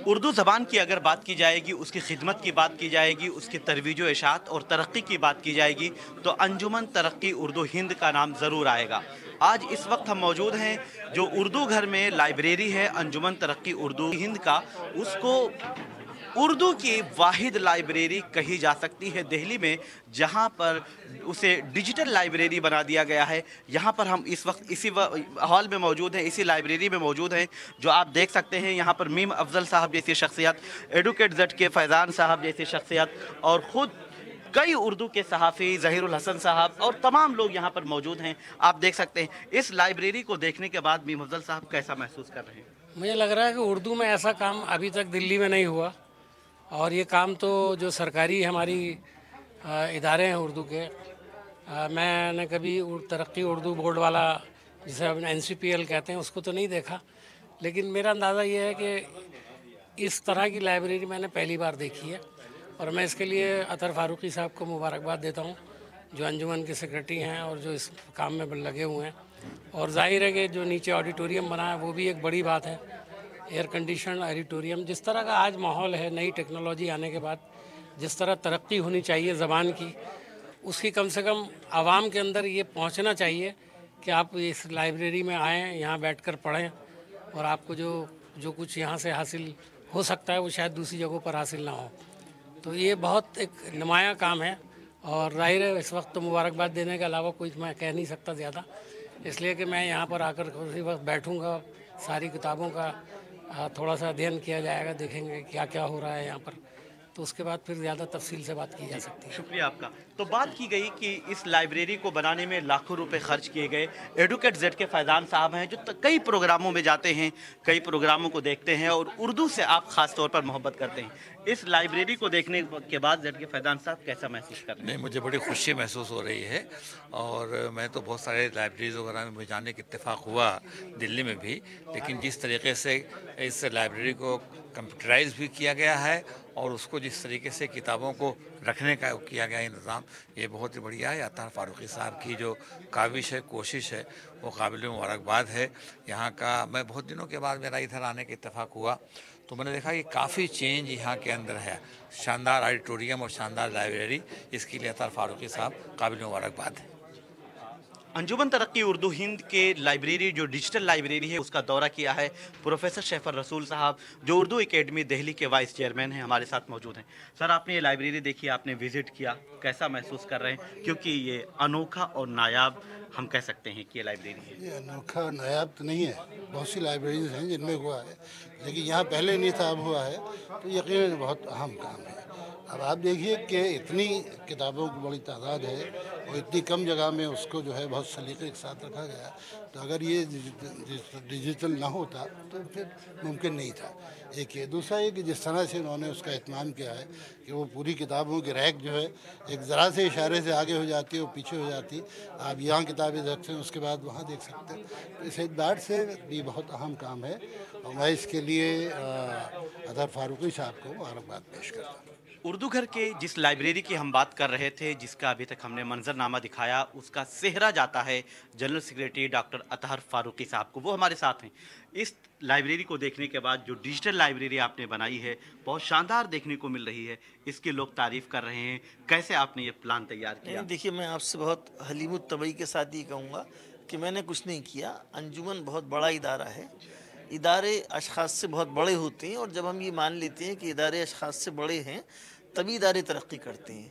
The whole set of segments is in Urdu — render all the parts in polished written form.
اردو زبان کی اگر بات کی جائے گی، اس کی خدمت کی بات کی جائے گی، اس کی ترویج و اشاعت اور ترقی کی بات کی جائے گی تو انجمن ترقی اردو ہند کا نام ضرور آئے گا۔ آج اس وقت ہم موجود ہیں جو اردو گھر میں لائبریری ہے انجمن ترقی اردو ہند کا، اس کو اردو کی واحد لائبریری کہی جا سکتی ہے دہلی میں، جہاں پر اسے ڈیجیٹل لائبریری بنا دیا گیا ہے۔ یہاں پر ہم اس وقت اسی ہال میں موجود ہیں، اسی لائبریری میں موجود ہیں، جو آپ دیکھ سکتے ہیں یہاں پر میم افضل صاحب جیسی شخصیت، ایڈوکیٹ زٹ کے فیضان صاحب جیسی شخصیت اور خود کئی اردو کے صحافی ظہیر الحسن صاحب اور تمام لوگ یہاں پر موجود ہیں۔ آپ دیکھ سکتے ہیں اس لائبریری کو دیکھنے کے بعد میم افضل صاحب کیسا محسوس کر رہے ہیں؟ مجھے لگ رہا ہے کہ اردو میں ایسا کام ابھی تک دلی میں نہیں ہوا، اور یہ کام تو جو سرکاری ہماری ادارے ہیں اردو کے، میں نے کبھی ترقی اردو بورڈ والا جسے ہم NCPL کہتے ہیں اس کو تو نہیں دیکھا، لیکن میرا اندازہ یہ ہے کہ اس طرح کی لائبریری میں نے پہلی بار دیکھی ہے، اور میں اس کے لیے اطہر فاروقی صاحب کو مبارکباد دیتا ہوں جو انجمن کے سیکرٹری ہیں اور جو اس کام میں لگے ہوئے ہیں۔ اور ظاہر ہے کہ جو نیچے آڈیٹوریم بنا ہے وہ بھی ایک بڑی بات ہے، ایئر کنڈیشن آڈیٹوریم۔ جس طرح کا آج ماحول ہے نئی ٹیکنالوجی آنے کے بعد، جس طرح ترقی ہونی چاہیے زبان کی، اس کی کم سے کم عوام کے اندر یہ پہنچنا چاہیے کہ آپ اس لائبریری میں آئیں، یہاں بیٹھ کر پڑھیں، اور آپ کو جو کچھ یہاں سے حاصل ہو سکتا ہے وہ شاید دوسری جگہوں پر حاصل نہ ہو۔ تو یہ بہت ایک نمایاں کام ہے، اور ظاہر ہے اس وقت تو مبارکباد دینے کے علاوہ کوئی میں کہہ نہیں سکتا زیادہ، اس لیے کہ میں یہاں پر آ کر اسی وقت بیٹھوں گا، ساری کتابوں کا تھوڑا سا ادھین کیا جائے گا، دیکھیں گے کیا کیا ہو رہا ہے یہاں پر، تو اس کے بعد پھر زیادہ تفصیل سے بات کی جا سکتی ہے۔ شکریہ آپ کا۔ تو بات کی گئی کہ اس لائبریری کو بنانے میں لاکھوں روپے خرچ کیے گئے۔ ایڈوکیٹ زیڈ کے فیضان صاحب ہیں جو کئی پروگراموں میں جاتے ہیں، کئی پروگراموں کو دیکھتے ہیں اور اردو سے آپ خاص طور پر محبت کرتے ہیں۔ اس لائبریری کو دیکھنے کے بعد زیڈ کے فیضان صاحب کیسا محسوس کر رہے ہیں؟ نہیں، مجھے بڑی خوشی محسوس ہو رہی ہے، اور میں تو بہت سارے لائبریریز وغیرہ میں جانے کا اتفاق ہوا دلی میں بھی، لیکن جس طریقے سے اس لائبریری کو کمپیوٹرائز بھی کیا گیا ہے اور اس کو جس طریقے سے کتابوں کو رکھنے کا کیا گیا انتظام، یہ بہت ہی بڑھیا ہے۔ اطہر فاروقی صاحب کی جو کاوش ہے، کوشش ہے، وہ قابل مبارکباد ہے۔ یہاں کا میں بہت دنوں کے بعد میرا ادھر آنے کا اتفاق ہوا تو میں نے دیکھا کہ کافی چینج یہاں کے اندر ہے، شاندار آڈیٹوریم اور شاندار لائبریری، اس کے لیے اطہر فاروقی صاحب قابل مبارکباد ہے۔ انجمن ترقی اردو ہند کے لائبریری جو ڈیجیٹل لائبریری ہے اس کا دورہ کیا ہے پروفیسر شیفر رسول صاحب جو اردو اکیڈمی دہلی کے وائس چیئرمین ہیں، ہمارے ساتھ موجود ہیں۔ سر، آپ نے یہ لائبریری دیکھی، آپ نے وزٹ کیا، کیسا محسوس کر رہے ہیں؟ کیونکہ یہ انوکھا اور نایاب ہم کہہ سکتے ہیں کہ یہ لائبریری ہے۔ یہ انوکھا نایاب تو نہیں ہے، بہت سی لائبریریز ہیں جن میں ہوا ہے، لیکن یہاں پہلے نہیں تھا، اب ہوا ہے، تو یقیناً بہت اہم کام ہے۔ اب آپ دیکھیے کہ اتنی کتابوں کی بڑی تعداد ہے اور اتنی کم جگہ میں اس کو جو ہے بہت سلیقے کے ساتھ رکھا گیا، تو اگر یہ ڈیجیٹل نہ ہوتا تو پھر ممکن نہیں تھا۔ ایک یہ، دوسرا یہ کہ جس طرح سے انہوں نے اس کا اہتمام کیا ہے کہ وہ پوری کتابوں کی ریک جو ہے ایک ذرا سے اشارے سے آگے ہو جاتی ہے اور پیچھے ہو جاتی، آپ یہاں کتابیں دیکھتے ہیں اس کے بعد وہاں دیکھ سکتے ہیں، تو اس اعتبار سے بھی بہت اہم کام ہے، اور میں اس کے لیے اطہر فاروقی صاحب کو مبارکباد پیش کرتا ہوں۔ اردو گھر کے جس لائبریری کی ہم بات کر رہے تھے، جس کا ابھی تک ہم نے منظرنامہ دکھایا، اس کا سہرا جاتا ہے جنرل سیکریٹری ڈاکٹر اطہر فاروقی صاحب کو، وہ ہمارے ساتھ ہیں۔ اس لائبریری کو دیکھنے کے بعد جو ڈیجیٹل لائبریری آپ نے بنائی ہے بہت شاندار دیکھنے کو مل رہی ہے، اس کے لوگ تعریف کر رہے ہیں، کیسے آپ نے یہ پلان تیار کیا؟ دیکھیے، میں آپ سے بہت حلیم الطبعی کے ساتھ یہ کہوں گا کہ میں نے کچھ نہیں کیا۔ انجمن بہت بڑا ادارہ ہے، ادارے اشخاص سے بہت بڑے ہوتے ہیں، اور جب ہم یہ مان لیتے ہیں کہ ادارے اشخاص سے بڑے ہیں تبھی ادارے ترقی کرتے ہیں۔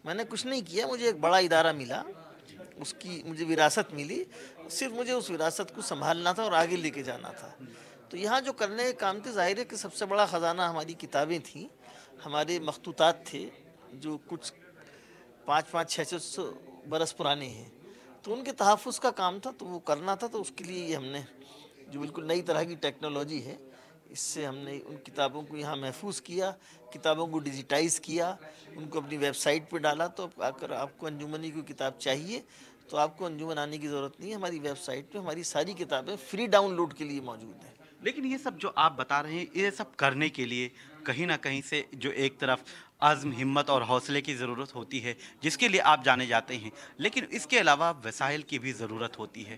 میں نے کچھ نہیں کیا، مجھے ایک بڑا ادارہ ملا، اس کی مجھے وراثت ملی، صرف مجھے اس وراثت کو سنبھالنا تھا اور آگے لے کے جانا تھا۔ تو یہاں جو کرنے کے کام تھے، ظاہر ہے کہ سب سے بڑا خزانہ ہماری کتابیں تھیں، ہمارے مخطوطات تھے جو کچھ 500-600 برس پرانے ہیں، تو ان کے تحفظ کا کام تھا، تو وہ کرنا تھا۔ تو اس کے لیے یہ ہم نے جو بالکل نئی طرح کی ٹیکنالوجی ہے، اس سے ہم نے ان کتابوں کو یہاں محفوظ کیا، کتابوں کو ڈیجیٹائز کیا، ان کو اپنی ویب سائٹ پہ ڈالا۔ تو اگر آپ کو انجمنی کوئی کتاب چاہیے تو آپ کو انجمن آنے کی ضرورت نہیں ہے، ہماری ویب سائٹ پہ ہماری ساری کتابیں فری ڈاؤن لوڈ کے لیے موجود ہیں۔ لیکن یہ سب جو آپ بتا رہے ہیں، یہ سب کرنے کے لیے کہیں نہ کہیں سے جو ایک طرف عزم، ہمت اور حوصلے کی ضرورت ہوتی ہے، جس کے لیے آپ جانے جاتے ہیں، لیکن اس کے علاوہ وسائل کی بھی ضرورت ہوتی ہے۔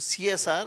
CSR